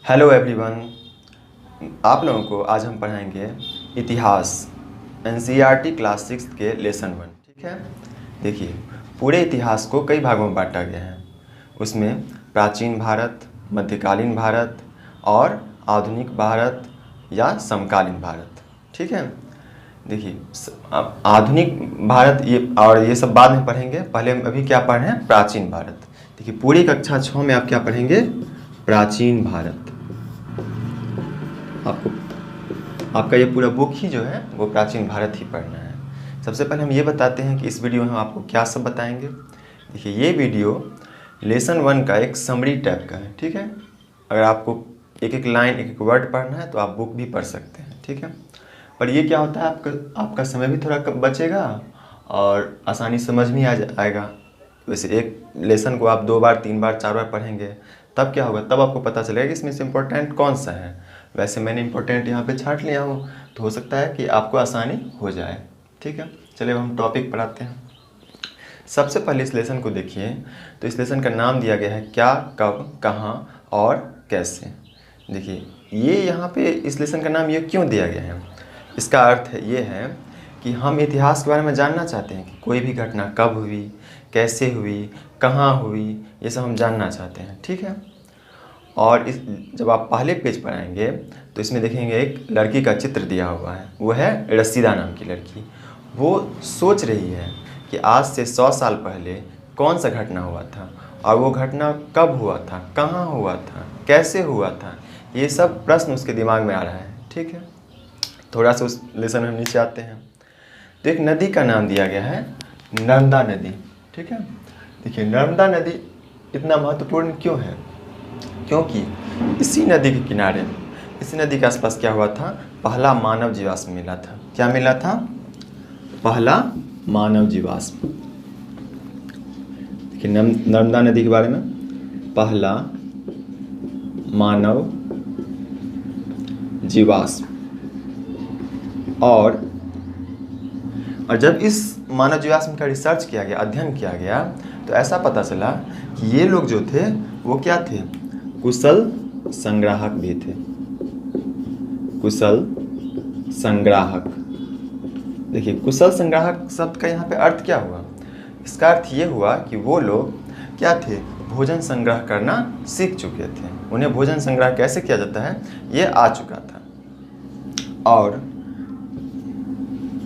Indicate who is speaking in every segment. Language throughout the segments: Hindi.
Speaker 1: Hello everyone. आप लोगों को आज हम पढ़ाएंगे इतिहास एनसीईआरटी क्लास 6 के लेसन 1। ठीक है, देखिए पूरे इतिहास को कई भागों में बांटा गया है। उसमें प्राचीन भारत, मध्यकालीन भारत और आधुनिक भारत या समकालीन भारत। ठीक है, देखिए आधुनिक भारत ये सब बाद में पढ़ेंगे। पहले हम अभी क्या पढ़ रहे हैं? प्राचीन भारत। देखिए पूरी कक्षा 6 में आप क्या पढ़ेंगे? प्राचीन भारत। आपका ये पूरा बुक ही जो है वो प्राचीन भारत ही पढ़ना है। सबसे पहले हम ये बताते हैं कि इस वीडियो में हम आपको क्या सब बताएंगे। देखिए ये वीडियो लेसन 1 का एक समरी टाइप का है। ठीक है, अगर आपको एक एक लाइन एक एक वर्ड पढ़ना है तो आप बुक भी पढ़ सकते हैं। ठीक है, पर ये क्या होता है, आपका समय भी थोड़ा बचेगा और आसानी समझ में आएगा। वैसे एक लेसन को आप 2 बार 3 बार 4 बार पढ़ेंगे तब क्या होगा, तब आपको पता चलेगा कि इसमें से इम्पोर्टेंट कौन सा है। वैसे मैंने इम्पोर्टेंट यहाँ पे छांट लिया हूँ तो हो सकता है कि आपको आसानी हो जाए। ठीक है, चलिए हम टॉपिक पर आते हैं। सबसे पहले इस लेसन को देखिए तो इस लेसन का नाम दिया गया है क्या, कब, कहाँ और कैसे। देखिए ये यहाँ पे इस लेसन का नाम ये क्यों दिया गया है, इसका अर्थ ये है कि हम इतिहास के बारे में जानना चाहते हैं कि कोई भी घटना कब हुई, कैसे हुई, कहाँ हुई, ये सब हम जानना चाहते हैं। ठीक है, और जब आप पहले पेज पर आएंगे तो इसमें देखेंगे एक लड़की का चित्र दिया हुआ है। वो है रसीदा नाम की लड़की। वो सोच रही है कि आज से 100 साल पहले कौन सा घटना हुआ था और वो घटना कब हुआ था, कहाँ हुआ था, कैसे हुआ था। ये सब प्रश्न उसके दिमाग में आ रहा है। ठीक है, थोड़ा सा उस लेसन में नीचे आते हैं तो एक नदी का नाम दिया गया है नर्मदा नदी। ठीक है, देखिए नर्मदा नदी इतना महत्वपूर्ण क्यों है, क्योंकि इसी नदी के किनारे, इसी नदी के आसपास क्या हुआ था, पहला मानव जीवाश्म मिला था। क्या मिला था? पहला मानव जीवाश्म। देखिए नर्मदा नदी के बारे में, पहला मानव जीवाश्म। और जब इस मानव जीवाश्म का रिसर्च किया गया, अध्ययन किया गया, तो ऐसा पता चला कि ये लोग जो थे वो क्या थे, कुशल संग्राहक भी थे। कुशल संग्राहक। देखिए कुशल संग्राहक शब्द का यहाँ पे अर्थ क्या हुआ, इसका अर्थ ये हुआ कि वो लोग क्या थे, भोजन संग्रह करना सीख चुके थे। उन्हें भोजन संग्रह कैसे किया जाता है ये आ चुका था। और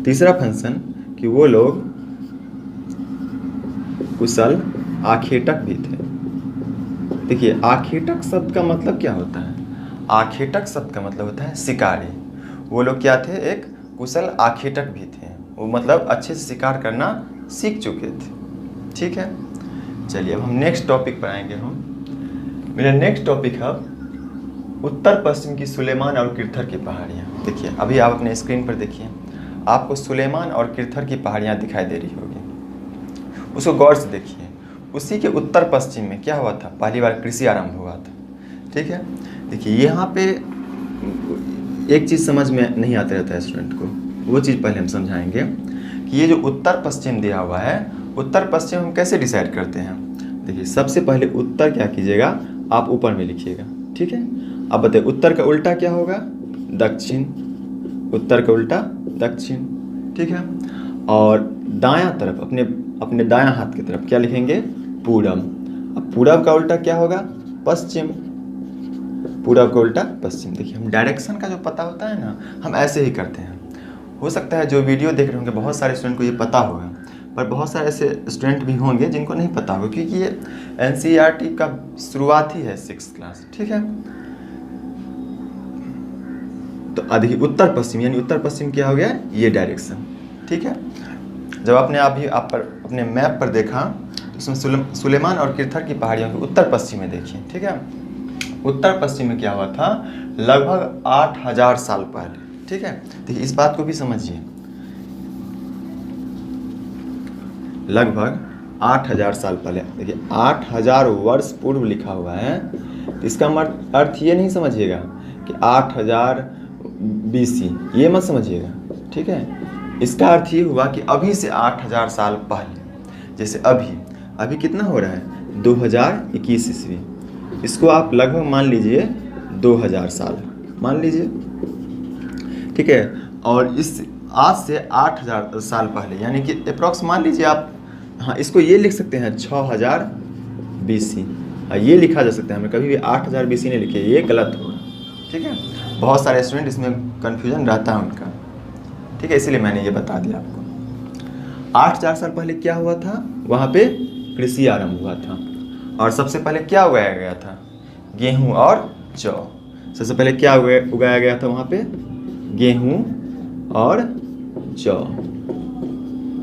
Speaker 1: तीसरा फंक्शन कि वो लोग कुशल आखेटक भी थे। देखिए आखेटक शब्द का मतलब क्या होता है, आखेटक शब्द का मतलब होता है शिकारी। वो लोग क्या थे, एक कुशल आखेटक भी थे। वो मतलब अच्छे से शिकार करना सीख चुके थे। ठीक है, चलिए अब हम नेक्स्ट टॉपिक पर आएंगे। मेरा नेक्स्ट टॉपिक है उत्तर पश्चिम की सुलेमान और किरथर की पहाड़ियाँ। देखिए अभी आप अपने स्क्रीन पर देखिए, आपको सुलेमान और किरथर की पहाड़ियाँ दिखाई दे रही होगी। उसको गौर से देखिए। उसी के उत्तर पश्चिम में क्या हुआ था, पहली बार कृषि आरंभ हुआ था। ठीक है, देखिए यहाँ पे एक चीज़ समझ में नहीं आते रहता है स्टूडेंट को, वो चीज़ पहले हम समझाएंगे कि ये जो उत्तर पश्चिम दिया हुआ है, उत्तर पश्चिम हम कैसे डिसाइड करते हैं। देखिए सबसे पहले उत्तर क्या कीजिएगा, आप ऊपर में लिखिएगा। ठीक है, अब बताइए उत्तर का उल्टा क्या होगा, दक्षिण। उत्तर का उल्टा दक्षिण। ठीक है, और दायां तरफ अपने दायां हाथ की तरफ क्या लिखेंगे, पूरब। अब पूरब का उल्टा क्या होगा, पश्चिम। पूरब का उल्टा पश्चिम। देखिए हम डायरेक्शन का जो पता होता है ना, हम ऐसे ही करते हैं। हो सकता है जो वीडियो देख रहे होंगे बहुत सारे स्टूडेंट को ये पता होगा, पर बहुत सारे ऐसे स्टूडेंट भी होंगे जिनको नहीं पता होगा, क्योंकि ये एनसीईआरटी का शुरुआत ही है 6th क्लास। ठीक है, तो देखिए उत्तर पश्चिम यानी उत्तर पश्चिम क्या हो गया, ये डायरेक्शन। ठीक है, जब आप अपने मैप पर देखा तो उसमें सुलेमान और किरथर की पहाड़ियों के उत्तर पश्चिम में देखिए। ठीक है, उत्तर पश्चिम में क्या हुआ था, लगभग 8000 साल पहले। ठीक है, देखिए इस बात को भी समझिए, लगभग 8000 साल पहले। देखिए 8000 वर्ष पूर्व लिखा हुआ है, इसका अर्थ ये नहीं समझिएगा कि 8000 BC, ये मत समझिएगा। ठीक है, इसका अर्थ ये हुआ कि अभी से 8000 साल पहले, जैसे अभी कितना हो रहा है, 2021 ईस्वी। इसको आप लगभग मान लीजिए 2000 साल मान लीजिए, ठीक है। और इस आज से 8000 साल पहले, यानी कि अप्रॉक्स मान लीजिए आप, हाँ इसको ये लिख सकते हैं 6000 BC, ये लिखा जा सकता है, हमें कभी भी 8000 BC नहीं लिखे, ये गलत होगा, ठीक है। बहुत सारे स्टूडेंट इसमें कन्फ्यूजन रहता है उनका, ठीक है, इसीलिए मैंने ये बता दिया आपको। 8000 साल पहले क्या हुआ था, वहाँ पे कृषि आरंभ हुआ था, और सबसे पहले क्या उगाया गया था, गेहूँ और जौ। सबसे पहले क्या उगाया गया था वहाँ पे, गेहूँ और जौ,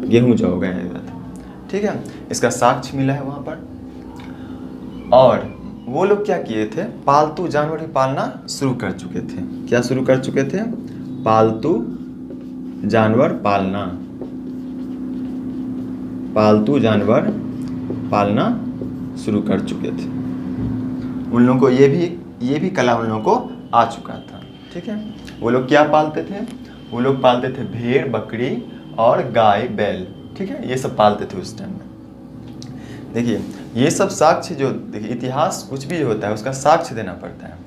Speaker 1: गेहूँ जौ उगाया गया था, ठीक है। इसका साक्ष्य मिला है वहाँ पर। और वो लोग क्या किए थे, पालतू जानवर भी पालना शुरू कर चुके थे। क्या शुरू कर चुके थे, पालतू जानवर पालना, पालतू जानवर पालना शुरू कर चुके थे। उन लोगों को ये भी कला उन लोगों को आ चुका था, ठीक है। वो लोग क्या पालते थे, वो लोग पालते थे भेड़ बकरी और गाय बैल, ठीक है, ये सब पालते थे उस टाइम में। देखिए ये सब साक्ष्य जो, देखिए इतिहास कुछ भी होता है उसका साक्ष्य देना पड़ता है।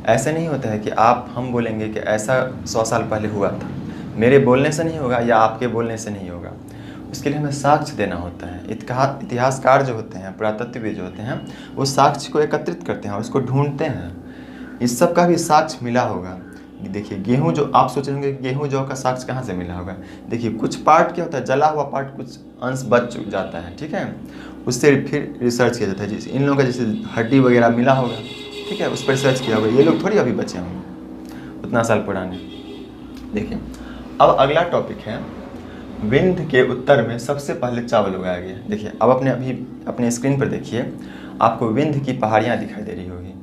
Speaker 1: ऐसे नहीं होता है कि हम बोलेंगे कि ऐसा 100 साल पहले हुआ था, मेरे बोलने से नहीं होगा या आपके बोलने से नहीं होगा, उसके लिए हमें साक्ष्य देना होता है। इतिहासकार जो होते हैं, पुरातत्वविद जो होते हैं, वो साक्ष्य को एकत्रित करते हैं और उसको ढूंढते हैं। इस सब का भी साक्ष्य मिला होगा। देखिए गेहूं जो, आप सोच रहे होंगे गेहूं जौ का साक्ष्य कहाँ से मिला होगा। देखिए कुछ पार्ट क्या होता है, जला हुआ पार्ट कुछ अंश बच जाता है, ठीक है, उससे फिर रिसर्च किया जाता है। जैसे इन लोगों का जैसे हड्डी वगैरह मिला होगा, ठीक है, उस पर रिसर्च किया होगा। ये लोग थोड़ी अभी बचे होंगे उतना साल पुराने। देखिए अब अगला टॉपिक है, विंध्य के उत्तर में सबसे पहले चावल उगाया गया। देखिए अब अपने स्क्रीन पर देखिए, आपको विंध्य की पहाड़ियाँ दिखाई दे रही होगी।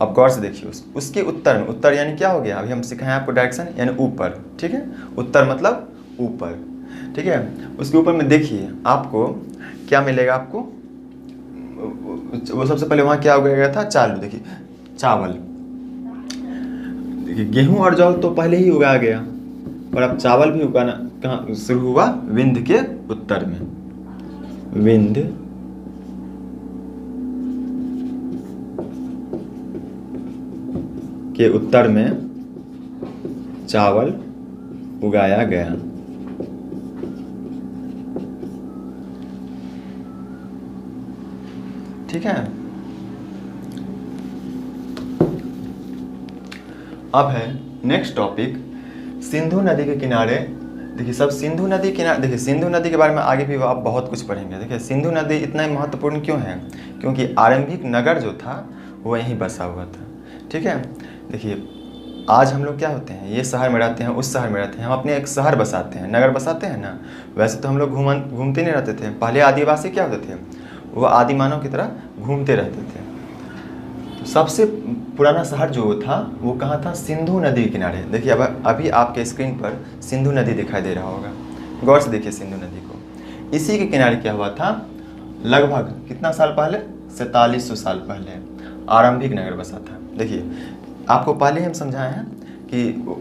Speaker 1: अब गौर से देखिए उसके उत्तर में, उत्तर यानी क्या हो गया, अभी हम सिखाएं आपको डायरेक्शन, यानी ऊपर, ठीक है, उत्तर मतलब ऊपर, ठीक है। उसके ऊपर में देखिए आपको क्या मिलेगा, आपको वो सबसे पहले वहाँ क्या उगाया गया था, देखिए चावल। देखिए गेहूं और जौ तो पहले ही उगाया गया, और अब चावल भी उगाना कहाँ शुरू हुआ, विंध्य के उत्तर में। विंध्य के उत्तर में चावल उगाया गया। ठीक है। अब है नेक्स्ट टॉपिक, सिंधु नदी के किनारे। देखिए सब सिंधु नदी किनारे, देखिए सिंधु नदी के बारे में आगे भी आप बहुत कुछ पढ़ेंगे। देखिए सिंधु नदी इतना महत्वपूर्ण क्यों है, क्योंकि आरंभिक नगर जो था वो यहीं बसा हुआ था। ठीक है। देखिए आज हम लोग क्या होते हैं, ये शहर में रहते हैं, उस शहर में रहते हैं, हम अपने एक शहर बसाते हैं, नगर बसाते हैं ना। वैसे तो हम लोग घूमते नहीं रहते थे। पहले आदिवासी क्या होते थे, वो आदि मानव की तरह घूमते रहते थे। तो सबसे पुराना शहर जो था वो कहाँ था, सिंधु नदी के किनारे। देखिए अब अभी आपके स्क्रीन पर सिंधु नदी दिखाई दे रहा होगा, गौर से देखिए सिंधु नदी को। इसी के किनारे क्या हुआ था, लगभग कितना साल पहले, 4700 साल पहले आरंभिक नगर बसा था। देखिए आपको पहले हम समझाए हैं कि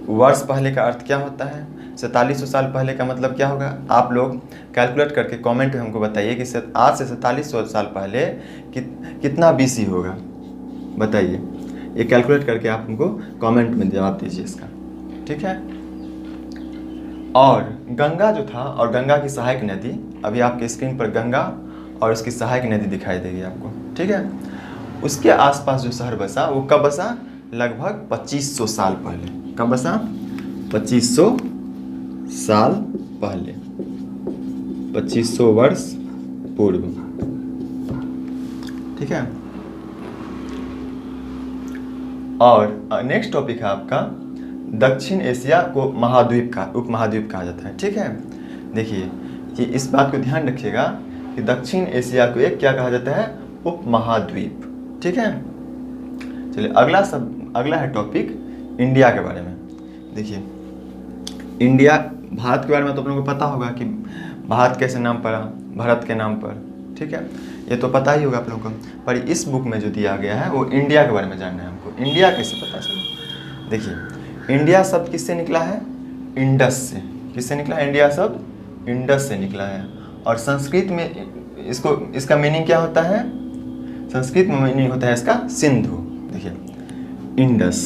Speaker 1: वर्ष पहले का अर्थ क्या होता है, 4700 साल पहले का मतलब क्या होगा। आप लोग कैलकुलेट करके कमेंट में हमको बताइए कि आज से 4700 साल पहले कितना BC होगा, बताइए। ये कैलकुलेट करके आप हमको कमेंट में जवाब दीजिए इसका, ठीक है। और गंगा जो था, और गंगा की सहायक नदी, अभी आपके स्क्रीन पर गंगा और उसकी सहायक नदी दिखाई देगी आपको, ठीक है। उसके आसपास जो शहर बसा वो कब बसा, लगभग 2500 साल पहले। कब बसा, 2500 साल पहले, 2500 वर्ष पूर्व, ठीक है। और नेक्स्ट टॉपिक है आपका, दक्षिण एशिया को महाद्वीप का उपमहाद्वीप कहा जाता है, ठीक है। देखिए ये इस बात को ध्यान रखिएगा कि दक्षिण एशिया को एक क्या कहा जाता है, उपमहाद्वीप, ठीक है। चलिए अगला है टॉपिक इंडिया के बारे में। देखिए इंडिया, भारत के बारे में तो आप लोगों को पता होगा कि भारत कैसे नाम पड़ा, भारत के नाम पर, ठीक है, ये तो पता ही होगा आप लोगों को। पर इस बुक में जो दिया गया है वो इंडिया के बारे में जानना है हमको। इंडिया कैसे पता चला, देखिए इंडिया शब्द किससे निकला है, इंडस से। किससे निकला है, इंडिया शब्द इंडस से निकला है। और संस्कृत में इसका मीनिंग क्या होता है, संस्कृत में मीनिंग होता है इसका सिंधु। देखिए इंडस।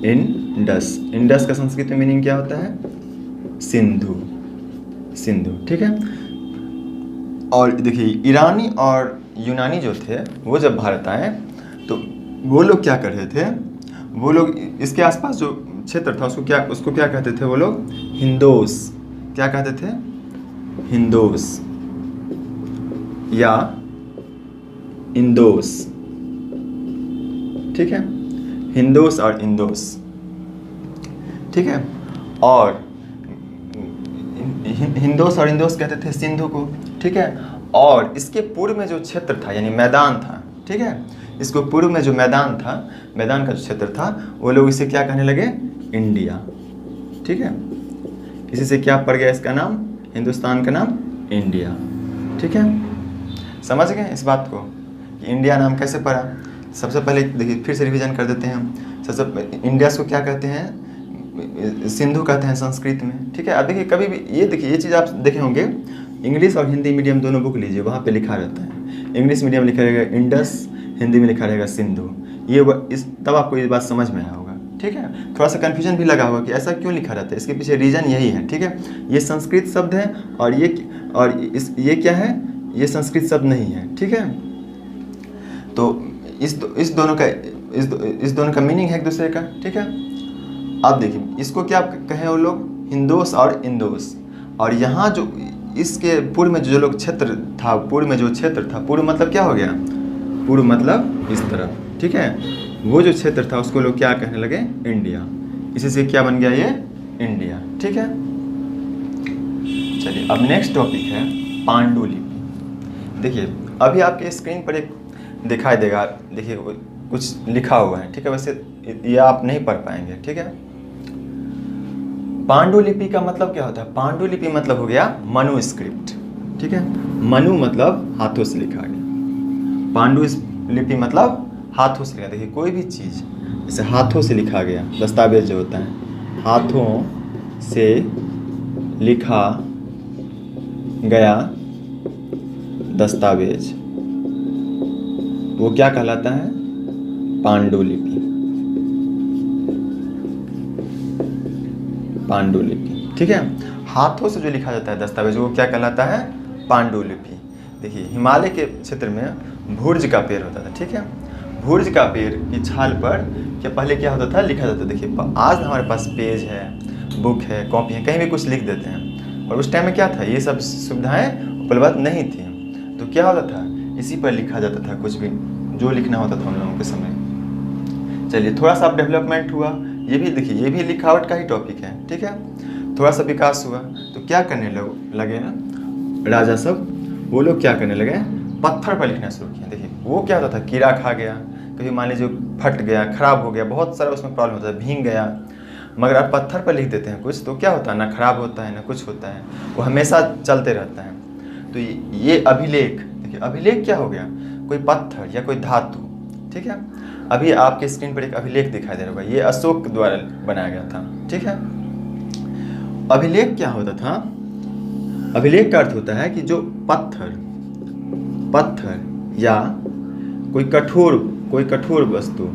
Speaker 1: इंडस, इंडस का संस्कृत में मीनिंग क्या होता है? सिंधु, सिंधु, ठीक है। और देखिए ईरानी और यूनानी जो थे वो जब भारत आए तो वो लोग क्या कर रहे थे, वो लोग इसके आसपास जो क्षेत्र था उसको क्या कहते थे वो लोग? हिंदोस। क्या कहते थे? हिंदोस या इंदोस, ठीक है, हिंदोस और इंदोस, ठीक है। और हिंदोस और इंदोस कहते थे सिंधु को, ठीक है। और इसके पूर्व में जो क्षेत्र था यानी मैदान था, ठीक है, इसको पूर्व में जो मैदान था, मैदान का जो क्षेत्र था वो लोग इसे क्या कहने लगे? इंडिया, ठीक है। इसी से क्या पड़ गया इसका नाम? हिंदुस्तान का नाम इंडिया, ठीक है। समझ गए इस बात को कि इंडिया नाम कैसे पड़ा? सबसे पहले देखिए फिर से रिवीजन कर देते हैं। सबसे इंडिया को क्या कहते हैं? सिंधु कहते हैं संस्कृत में, ठीक है। अब देखिए कभी भी ये देखिए ये चीज़ आप देखे होंगे, इंग्लिश और हिंदी मीडियम दोनों बुक लीजिए, वहाँ पे लिखा रहता है। इंग्लिश मीडियम लिखा रहेगा इंडस, हिंदी में लिखा रहेगा सिंधु। तब आपको ये बात समझ में आया होगा, ठीक है। थोड़ा सा कन्फ्यूजन भी लगा होगा कि ऐसा क्यों लिखा रहता है, इसके पीछे रीज़न यही है, ठीक है। ये संस्कृत शब्द है और ये क्या है? ये संस्कृत शब्द नहीं है, ठीक है। तो इस दोनों का मीनिंग है एक दूसरे का, ठीक है। अब देखिए इसको क्या कहे वो लोग? हिंदोस और इंदोस। और यहाँ जो इसके पूर्व में जो लोग क्षेत्र था, पूर्व में जो क्षेत्र था, पूर्व मतलब क्या हो गया? पूर्व मतलब इस तरफ, ठीक है। वो जो क्षेत्र था उसको लोग क्या कहने लगे? इंडिया। इसी से क्या बन गया ये? इंडिया, ठीक है। चलिए अब नेक्स्ट टॉपिक है पांडुलिपि। देखिए अभी आपके स्क्रीन पर एक दिखाई देगा, देखिए कुछ लिखा हुआ है, ठीक है। वैसे ये आप नहीं पढ़ पाएंगे, ठीक है। पांडुलिपि का मतलब क्या होता है? पांडुलिपि मतलब हो गया मनुस्क्रिप्ट, ठीक है। मनु मतलब हाथों से लिखा गया, पांडुलिपि मतलब हाथों से लिखा। देखिए कोई भी चीज़ जैसे हाथों से लिखा गया दस्तावेज जो होता है, हाथों से लिखा गया दस्तावेज वो क्या कहलाता है? पांडुलिपि, पांडुलिपि, ठीक है। हाथों से जो लिखा जाता है दस्तावेज वो क्या कहलाता है? पांडुलिपि। देखिए हिमालय के क्षेत्र में भुर्ज का पेड़ होता था, ठीक है। भुर्ज का पेड़ की छाल पर पहले क्या होता था? लिखा जाता था। देखिए आज हमारे पास पेज है, बुक है, कॉपी है, कहीं भी कुछ लिख देते हैं। और उस टाइम में क्या था? ये सब सुविधाएं उपलब्ध नहीं थी, तो क्या होता था? इसी पर लिखा जाता था, कुछ भी जो लिखना होता था उन लोगों के समय। चलिए थोड़ा सा डेवलपमेंट हुआ, ये भी देखिए ये भी लिखावट का ही टॉपिक है, ठीक है। थोड़ा सा विकास हुआ तो क्या करने लगे ना राजा सब, वो लोग क्या करने लगे? पत्थर पर लिखना शुरू किया। देखिए वो क्या होता था? कीड़ा खा गया, कभी मान लीजिए फट गया, खराब हो गया, बहुत सारा उसमें प्रॉब्लम होता है, भीग गया। मगर आप पत्थर पर लिख देते हैं कुछ तो क्या होता है? ना खराब होता है ना कुछ होता है, वो हमेशा चलते रहता है। तो ये अभिलेख, देखिए अभिलेख क्या हो गया? कोई पत्थर या कोई धातु, ठीक है। अभी आपके स्क्रीन पर एक अभिलेख दिखाई दे रहा होगा, ये अशोक द्वारा बनाया गया था, ठीक है। अभिलेख क्या होता था? अभिलेख का अर्थ होता है कि जो पत्थर या कोई कठोर वस्तु,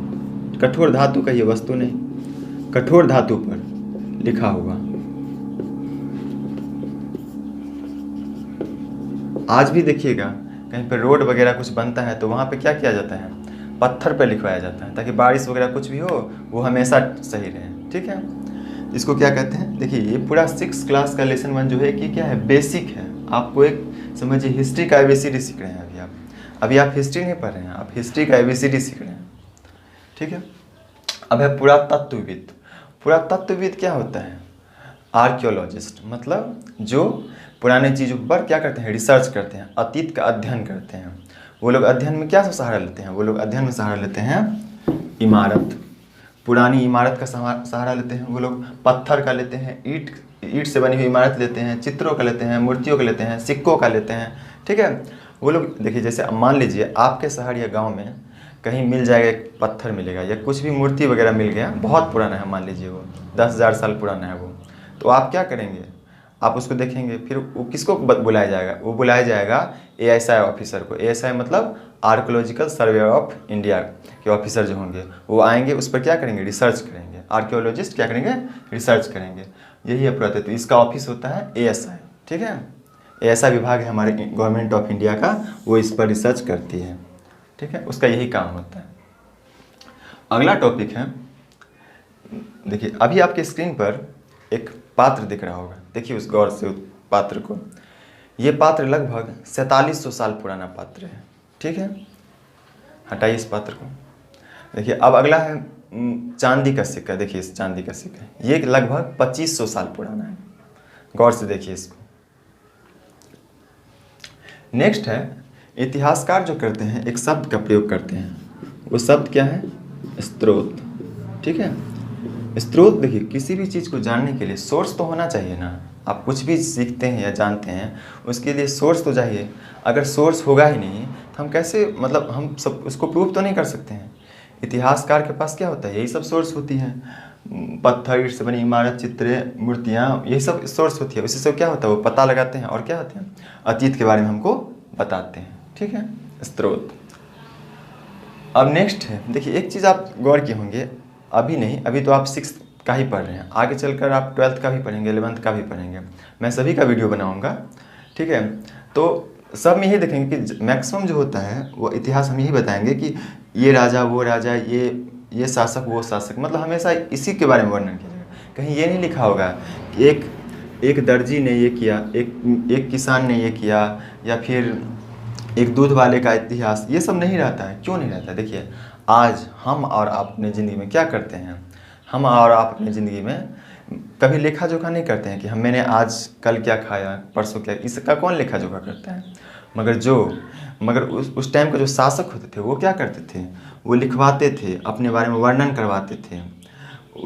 Speaker 1: कठोर धातु का ये वस्तु नहीं, कठोर धातु पर लिखा हुआ। आज भी देखिएगा कहीं पर रोड वगैरह कुछ बनता है तो वहाँ पे क्या किया जाता है? पत्थर पे लिखवाया जाता है, ताकि बारिश वगैरह कुछ भी हो वो हमेशा सही रहे, ठीक है। इसको क्या कहते हैं? देखिए ये पूरा 6 क्लास का लेसन 1 जो है कि क्या है? बेसिक है। आपको एक समझिए हिस्ट्री का ABCD सीख रहे हैं अभी आप हिस्ट्री नहीं पढ़ रहे हैं, आप हिस्ट्री का ABCD सीख रहे हैं, ठीक है। अब है पुरातत्वविद। पुरातत्वविद क्या होता है? आर्कियोलॉजिस्ट, मतलब जो पुराने चीज़ों पर क्या करते हैं? रिसर्च करते हैं, अतीत का अध्ययन करते हैं। वो लोग अध्ययन में क्या सहारा लेते हैं? वो लोग अध्ययन में सहारा लेते हैं इमारत, पुरानी इमारत का सहारा लेते हैं। वो लोग पत्थर का लेते हैं, ईंट से बनी हुई इमारत लेते हैं, चित्रों का लेते हैं, मूर्तियों का लेते हैं, सिक्कों का लेते हैं, ठीक है। वो लोग देखिए जैसे मान लीजिए आपके शहर या गाँव में कहीं मिल जाएगा, एक पत्थर मिलेगा या कुछ भी मूर्ति वगैरह मिल गया, बहुत पुराना है, मान लीजिए वो 10,000 साल पुराना है वो, तो आप क्या करेंगे? आप उसको देखेंगे, फिर वो किसको बुलाया जाएगा, वो बुलाया जाएगा ASI ऑफिसर को। ASI मतलब आर्कोलॉजिकल सर्वे ऑफ इंडिया के ऑफिसर जो होंगे वो आएंगे, उस पर क्या करेंगे, रिसर्च करेंगे। आर्कियोलॉजिस्ट क्या करेंगे, रिसर्च करेंगे। यही है पुरातत्व, इसका ऑफिस होता है ASI। ठीक है, ASI विभाग है हमारे गवर्नमेंट ऑफ इंडिया का, वो इस पर रिसर्च करती है। ठीक है, उसका यही काम होता है। अगला टॉपिक है, देखिए अभी आपके स्क्रीन पर एक पात्र दिख रहा होगा, देखिए उस गौर से उस पात्र को। ये पात्र लगभग 4700 साल पुराना पात्र है। ठीक है, हटाइए इस पात्र को। देखिए अब अगला है चांदी का सिक्का। देखिए इस चांदी का सिक्का, ये लगभग 2500 साल पुराना है। गौर से देखिए इसको। नेक्स्ट है, इतिहासकार जो करते हैं एक शब्द का प्रयोग करते हैं, वो शब्द क्या है, स्रोत। ठीक है, स्रोत देखिए किसी भी चीज़ को जानने के लिए सोर्स तो होना चाहिए ना। आप कुछ भी सीखते हैं या जानते हैं उसके लिए सोर्स तो चाहिए। अगर सोर्स होगा ही नहीं तो हम कैसे, मतलब हम सब उसको प्रूव तो नहीं कर सकते हैं। इतिहासकार के पास क्या होता है, यही सब सोर्स होती हैं, पत्थर, ईंट से बनी इमारत, चित्र, मूर्तियाँ, यही सब सोर्स होती है। उसी से क्या होता है, वो पता लगाते हैं और क्या होते हैं, अतीत के बारे में हमको बताते हैं। ठीक है, स्रोत। अब नेक्स्ट है, देखिए एक चीज़ आप गौर किए होंगे, अभी नहीं, अभी तो आप 6th का ही पढ़ रहे हैं, आगे चलकर आप 12th का भी पढ़ेंगे, 11th का भी पढ़ेंगे। मैं सभी का वीडियो बनाऊंगा। ठीक है, तो सब में यही देखेंगे कि मैक्सिमम जो होता है वो इतिहास हम यही बताएंगे कि ये राजा, वो राजा, ये शासक, वो शासक, मतलब हमेशा इसी के बारे में वर्णन किया जाएगा। कहीं ये नहीं लिखा होगा कि एक दर्जी ने ये किया, एक किसान ने ये किया, या फिर एक दूध वाले का इतिहास, ये सब नहीं रहता है। क्यों नहीं रहता है, देखिए आज हम और आप अपनी ज़िंदगी में क्या करते हैं, हम और आप अपनी ज़िंदगी में कभी लेखा जोखा नहीं करते हैं कि मैंने आज कल क्या खाया, परसों क्या, इसका कौन लेखा जोखा करता है। मगर उस टाइम का जो शासक होते थे वो क्या करते थे, वो लिखवाते थे, अपने बारे में वर्णन करवाते थे।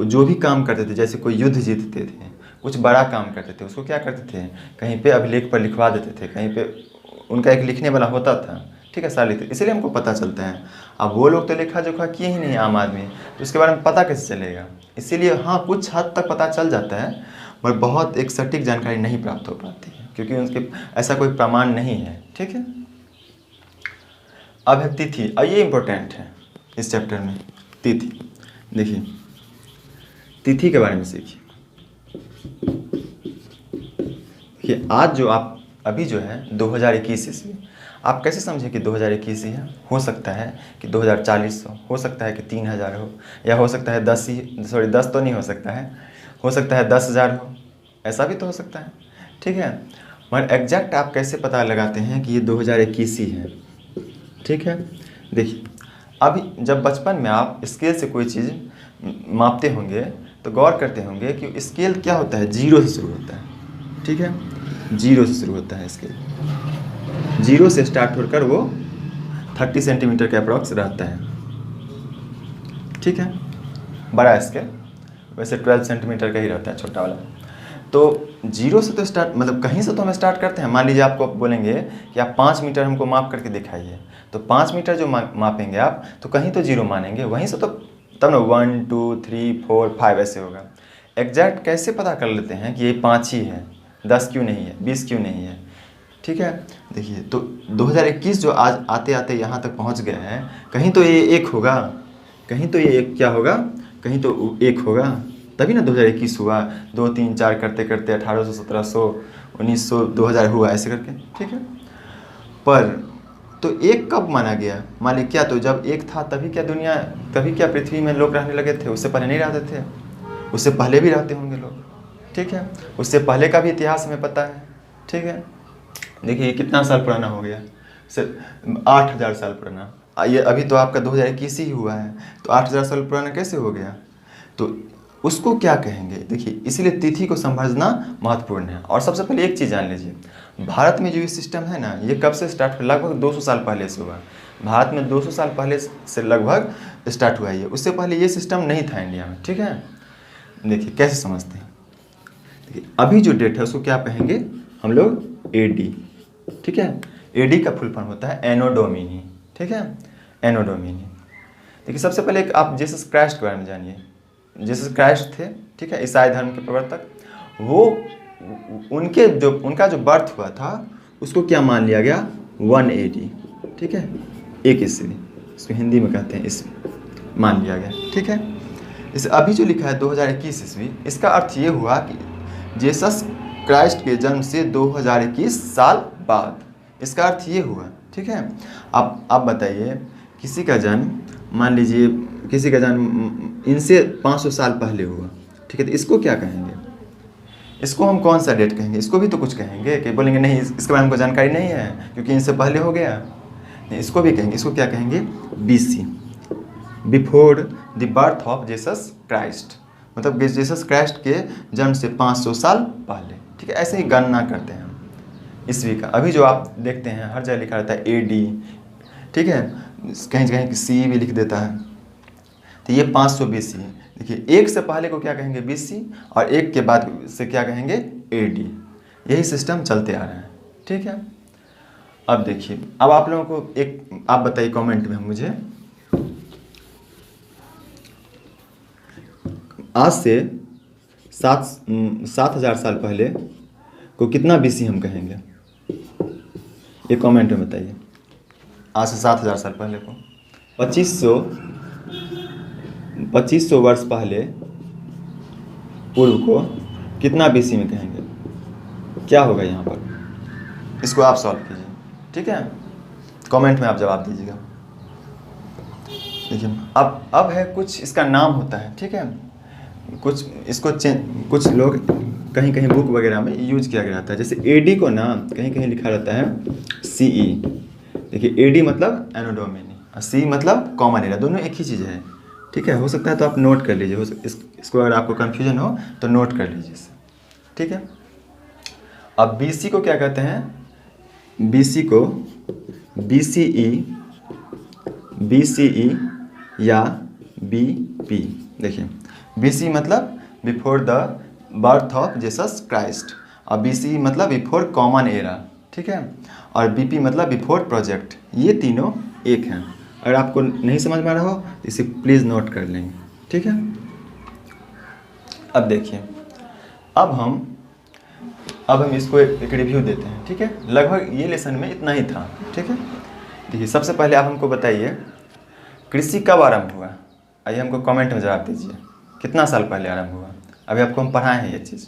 Speaker 1: जो भी काम करते थे, जैसे कोई युद्ध जीतते थे, कुछ बड़ा काम करते थे, उसको क्या करते थे, कहीं पे अभिलेख पर लिखवा देते थे, कहीं पे उनका एक लिखने वाला होता था। ठीक है, सारे लिखते, इसलिए हमको पता चलता है। अब वो लोग तो लेखा जोखा किए ही नहीं, आम आदमी, तो उसके बारे में पता कैसे चलेगा। इसीलिए हाँ, कुछ हद तक पता चल जाता है, पर बहुत एक सटीक जानकारी नहीं प्राप्त हो पाती है, क्योंकि उनके ऐसा कोई प्रमाण नहीं है। ठीक है, अब है तिथि, और ये इम्पोर्टेंट है इस चैप्टर में, तिथि। देखिए तिथि के बारे में सीखिए। देखिए आज जो आप अभी जो है 2021 ईस्वी, आप कैसे समझें कि 2021 ही है। हो सकता है कि 2040 हो सकता है कि 3000 हो, या हो सकता है 10 तो नहीं हो सकता है, हो सकता है 10,000 हो, ऐसा भी तो हो सकता है। ठीक है, मगर एग्जैक्ट आप कैसे पता लगाते हैं कि ये 2021 ही है। ठीक है, देखिए अभी जब बचपन में आप स्केल से कोई चीज़ मापते होंगे तो गौर करते होंगे कि स्केल क्या होता है, 0 से शुरू होता है। ठीक है, 0 से शुरू होता है स्केल, 0 से स्टार्ट होकर वो 30 सेंटीमीटर के अप्रॉक्स रहता है। ठीक है, बड़ा स्केल वैसे 12 सेंटीमीटर का ही रहता है, छोटा वाला। तो 0 से तो स्टार्ट, मतलब कहीं से तो हम स्टार्ट करते हैं। मान लीजिए आपको बोलेंगे कि आप 5 मीटर हमको माप करके दिखाइए, तो 5 मीटर जो मापेंगे आप, तो कहीं तो 0 मानेंगे, वहीं से तो तब ना 1 2 3 4 5 ऐसे होगा। एग्जैक्ट कैसे पता कर लेते हैं कि ये 5 ही है, 10 क्यों नहीं है, 20 क्यों नहीं है। ठीक है, देखिए तो 2021 जो आज आते आते यहाँ तक पहुँच गया है, कहीं तो ये 1 होगा, कहीं तो ये 1 क्या होगा, कहीं तो 1 होगा, तभी ना 2021 हुआ। 2 3 4 करते करते 1800 1700 1900 2000 हुआ, ऐसे करके। ठीक है, पर तो 1 कब माना गया, मान ली क्या, तो जब 1 था तभी क्या पृथ्वी में लोग रहने लगे थे, उससे पहले नहीं रहते थे, उससे पहले भी रहते होंगे लोग। ठीक है, उससे पहले का भी इतिहास हमें पता है। ठीक है, देखिए कितना साल पुराना हो गया, सिर्फ 8000 साल पुराना। ये अभी तो आपका 2021 ही हुआ है, तो 8000 साल पुराना कैसे हो गया, तो उसको क्या कहेंगे। देखिए इसीलिए तिथि को समझना महत्वपूर्ण है। और सबसे पहले एक चीज़ जान लीजिए, भारत में जो ये सिस्टम है ना, ये कब से स्टार्ट हुआ, लगभग 200 साल पहले से हुआ। भारत में 200 साल पहले से लगभग स्टार्ट हुआ है। उससे पहले ये सिस्टम नहीं था इंडिया में। ठीक है, देखिए कैसे समझते हैं। देखिए अभी जो डेट है उसको क्या कहेंगे हम लोग, AD। ठीक है, AD का फुल फॉर्म होता है एनो डोमिनी। ठीक है, एनो डोमिनी। देखिए सबसे पहले एक आप जीसस क्राइस्ट के बारे में जानिए। जीसस क्राइस्ट थे, ठीक है, ईसाई धर्म के प्रवर्तक। वो उनका जो बर्थ हुआ था उसको क्या मान लिया गया, 1 AD, ठीक है, 1 ईस्वी, इसको हिंदी में कहते हैं ईस्वी, मान लिया गया, ठीक है। इस अभी जो लिखा है 2021 ईस्वी, इसका अर्थ ये हुआ कि जीसस क्राइस्ट के जन्म से 2021 साल बाद, इसका अर्थ ये हुआ, ठीक है। आप बताइए, किसी का जन्म, मान लीजिए किसी का जन्म इनसे 500 साल पहले हुआ, ठीक है, तो इसको क्या कहेंगे, इसको हम कौन सा डेट कहेंगे, इसको भी तो कुछ कहेंगे कि बोलेंगे नहीं इसके बारे में हमको जानकारी नहीं है क्योंकि इनसे पहले हो गया, नहीं, इसको भी कहेंगे, इसको क्या कहेंगे, BC, before the birth of Jesus Christ, मतलब जीसस क्राइस्ट के जन्म से 500 साल पहले, ठीक है। ऐसे ही गणना करते हैं हम ईस्वी का। अभी जो आप देखते हैं हर जगह लिखा रहता है AD, ठीक है, कहीं कहीं CE भी लिख देता है, तो ये 500 BC। देखिए, एक से पहले को क्या कहेंगे, BC, और एक के बाद से क्या कहेंगे, AD। यही सिस्टम चलते आ रहा है, ठीक है। अब देखिए, अब आप लोगों को एक आप बताइए कमेंट में मुझे, आज से 7,000 साल पहले को कितना BC हम कहेंगे, ये कमेंट में बताइए। आज से 7,000 साल पहले को 2500 वर्ष पहले पूर्व को कितना BC में कहेंगे, क्या होगा यहाँ पर, इसको आप सॉल्व कीजिए, ठीक है, कमेंट में आप जवाब दीजिएगा। देखिए, अब है कुछ इसका नाम होता है, ठीक है, कुछ इसको कुछ लोग कहीं कहीं बुक वगैरह में यूज किया गया रहता है, जैसे AD को ना कहीं कहीं लिखा रहता है CE। देखिए, AD मतलब एनो डोमिनी और CE मतलब कॉमन एरा, दोनों एक ही चीज़ है, ठीक है। हो सकता है तो आप नोट कर लीजिए, इसको अगर आपको कन्फ्यूजन हो तो नोट कर लीजिए इसे, ठीक है। अब BC को क्या कहते हैं, BC को BCE या BP। देखिए, BC मतलब before the birth of Jesus Christ, और BCE मतलब बिफोर कॉमन एरा, ठीक है, और BP मतलब बिफोर प्रोजेक्ट। ये तीनों एक हैं। अगर आपको नहीं समझ में आ रहा हो तो इसे प्लीज़ नोट कर लेंगे, ठीक है। अब देखिए, अब हम इसको एक रिव्यू देते हैं, ठीक है। लगभग ये लेसन में इतना ही था, ठीक है। देखिए, सबसे पहले आप हमको बताइए कृषि कब आरंभ हुआ, आइए हमको कमेंट में जवाब दीजिए, कितना साल पहले आरंभ हुआ। अभी आपको हम पढ़ाए हैं ये चीज़,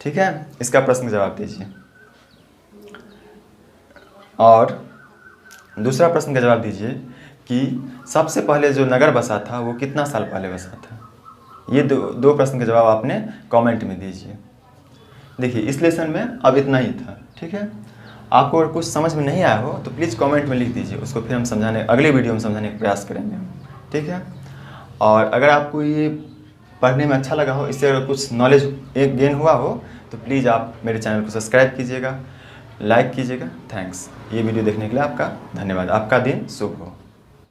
Speaker 1: ठीक है, इसका प्रश्न जवाब दीजिए। और दूसरा प्रश्न का जवाब दीजिए कि सबसे पहले जो नगर बसा था वो कितना साल पहले बसा था। ये दो प्रश्न के जवाब आपने कमेंट में दीजिए। देखिए, इस लेसन में अब इतना ही था, ठीक है। आपको अगर कुछ समझ में नहीं आया हो तो प्लीज़ कमेंट में लिख दीजिए, उसको फिर हम अगले वीडियो में समझाने का प्रयास करेंगे, ठीक है। और अगर आपको ये पढ़ने में अच्छा लगा हो, इससे अगर कुछ नॉलेज गेन हुआ हो तो प्लीज़ आप मेरे चैनल को सब्सक्राइब कीजिएगा, लाइक कीजिएगा। थैंक्स। ये वीडियो देखने के लिए आपका धन्यवाद। आपका दिन शुभ हो।